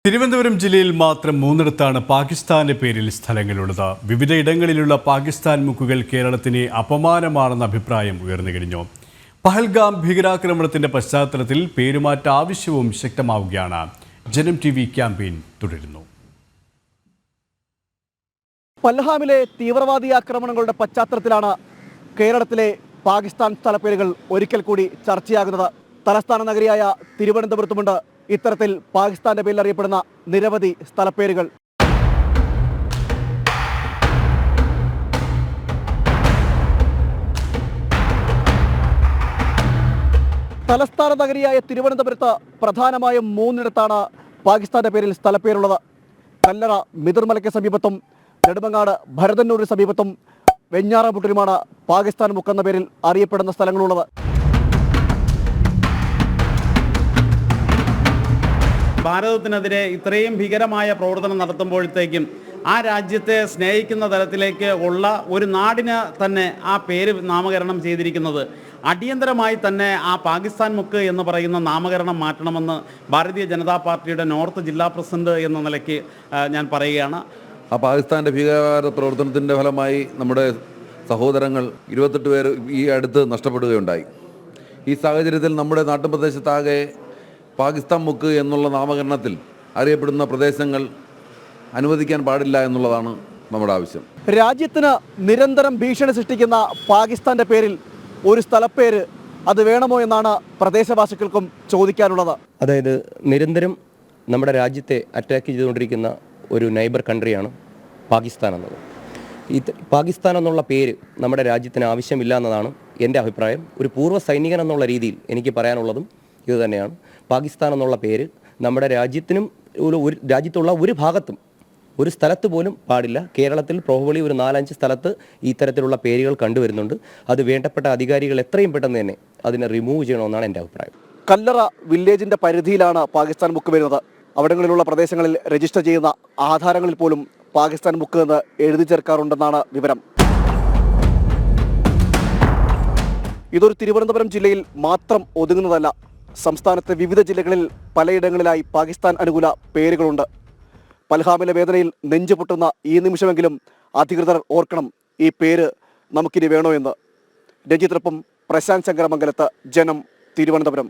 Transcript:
തിരുവനന്തപുരം ജില്ലയിൽ മാത്രം 3 പാകിസ്ഥാന്റെ പേരിൽ സ്ഥലങ്ങളുള്ളത്. വിവിധ ഇടങ്ങളിലുള്ള പാകിസ്ഥാൻ മുക്കുകൾ കേരളത്തിന് അപമാനമാണെന്ന അഭിപ്രായം ഉയർന്നു കഴിഞ്ഞു. പഹൽഗാം ഭീകരാക്രമണത്തിന്റെ പശ്ചാത്തലത്തിൽ പേരുമാറ്റ ആവശ്യവും ശക്തമാവുകയാണ്. ജനം TV ക്യാമ്പയിൻ തുടരുന്നു. പഹൽഗാമിലെ തീവ്രവാദി ആക്രമണങ്ങളുടെ പശ്ചാത്തലത്തിലാണ് കേരളത്തിലെ പാകിസ്ഥാൻ സ്ഥലപ്പേരുകൾ ഒരിക്കൽ കൂടി ചർച്ചയാകുന്നത്. തലസ്ഥാന നഗരിയായ തിരുവനന്തപുരത്തുമുണ്ട് ഇത്തരത്തിൽ പാകിസ്ഥാന്റെ പേരിൽ അറിയപ്പെടുന്ന നിരവധി സ്ഥലപ്പേരുകൾ. തലസ്ഥാന നഗരിയായ തിരുവനന്തപുരത്ത് പ്രധാനമായും 3 പാകിസ്ഥാന്റെ പേരിൽ സ്ഥലപ്പേരുള്ളത്. കല്ലറ മിതിർമലയ്ക്ക് സമീപത്തും നെടുമങ്ങാട് ഭരതന്നൂരിന് സമീപത്തും വെഞ്ഞാറമൂട്ടിലുമാണ് പാകിസ്ഥാൻ മുക്കെന്ന പേരിൽ അറിയപ്പെടുന്ന സ്ഥലങ്ങളുള്ളത്. ഭാരതത്തിനെതിരെ ഇത്രയും ഭീകരമായ പ്രവർത്തനം നടത്തുമ്പോഴത്തേക്കും ആ രാജ്യത്തെ സ്നേഹിക്കുന്ന തലത്തിലേക്ക് ഉള്ള ഒരു നാടിന് തന്നെ ആ പേര് നാമകരണം ചെയ്തിരിക്കുന്നത് അടിയന്തരമായി തന്നെ ആ പാകിസ്ഥാൻ മുക്ക് എന്ന് പറയുന്ന നാമകരണം മാറ്റണമെന്ന് ഭാരതീയ ജനതാ പാർട്ടിയുടെ നോർത്ത് ജില്ലാ പ്രസിഡന്റ് എന്ന നിലയ്ക്ക് ഞാൻ പറയുകയാണ്. ആ പാകിസ്ഥാൻ്റെ ഭീകര പ്രവർത്തനത്തിൻ്റെ ഫലമായി നമ്മുടെ സഹോദരങ്ങൾ 28 പേർ ഈ അടുത്ത് നഷ്ടപ്പെടുകയുണ്ടായി. ഈ സാഹചര്യത്തിൽ നമ്മുടെ നാട്ടുപ്രദേശത്താകെ പാകിസ്ഥാൻ മുക്ക് എന്നുള്ള നാമകരണത്തിൽ അറിയപ്പെടുന്ന പ്രദേശങ്ങൾ അനുവദിക്കാൻ പാടില്ല എന്നുള്ളതാണ് നമ്മുടെ ആവശ്യം. രാജ്യത്തിന് നിരന്തരം ഭീഷണി സൃഷ്ടിക്കുന്ന പാകിസ്ഥാന്റെ പേരിൽ ഒരു സ്ഥലപ്പേര് അത് വേണമോ എന്നാണ് പ്രദേശവാസികൾക്കും ചോദിക്കാനുള്ളത്. അതായത് നിരന്തരം നമ്മുടെ രാജ്യത്തെ അറ്റാക്ക് ചെയ്തുകൊണ്ടിരിക്കുന്ന ഒരു നൈബർ കൺട്രിയാണ് പാകിസ്ഥാൻ എന്നത്. ഈ പാകിസ്ഥാൻ എന്നുള്ള പേര് നമ്മുടെ രാജ്യത്തിന് ആവശ്യമില്ല എന്നതാണ് എൻ്റെ അഭിപ്രായം. ഒരു പൂർവ്വ സൈനികൻ എന്നുള്ള രീതിയിൽ എനിക്ക് പറയാനുള്ളതും ഇത് തന്നെയാണ്. പാകിസ്ഥാൻ എന്നുള്ള പേര് നമ്മുടെ രാജ്യത്തിനും രാജ്യത്തുള്ള ഒരു ഭാഗത്തും ഒരു സ്ഥലത്ത് പോലും പാടില്ല. കേരളത്തിൽ പ്രോബബ്ലി ഒരു 4-5 സ്ഥലത്ത് ഇത്തരത്തിലുള്ള പേരുകൾ കണ്ടുവരുന്നുണ്ട്. അത് വേണ്ടപ്പെട്ട അധികാരികൾ എത്രയും പെട്ടെന്ന് തന്നെ അതിനെ റിമൂവ് ചെയ്യണമെന്നാണ് എൻ്റെ അഭിപ്രായം. കല്ലറ വില്ലേജിന്റെ പരിധിയിലാണ് പാകിസ്ഥാൻ മുക്ക് വരുന്നത്. അവിടങ്ങളിലുള്ള പ്രദേശങ്ങളിൽ രജിസ്റ്റർ ചെയ്യുന്ന ആധാരങ്ങളിൽ പോലും പാകിസ്ഥാൻ മുക്ക് എന്ന് എഴുതി ചേർക്കാറുണ്ടെന്നാണ് വിവരം. ഇതൊരു തിരുവനന്തപുരം ജില്ലയിൽ മാത്രം ഒതുങ്ങുന്നതല്ല. സംസ്ഥാനത്തെ വിവിധ ജില്ലകളിൽ പലയിടങ്ങളിലായി പാകിസ്ഥാൻ അനുകൂല പേരുകളുണ്ട്. പഹൽഗാമിലെ വേദനയിൽ നെഞ്ചുപൊട്ടുന്ന ഈ നിമിഷമെങ്കിലും അധികൃതർ ഓർക്കണം, ഈ പേര് നമുക്കിനി വേണോ എന്ന്. രഞ്ജിത്തിനൊപ്പം പ്രശാന്ത് ശങ്കരമംഗലത്ത്, ജനം, തിരുവനന്തപുരം.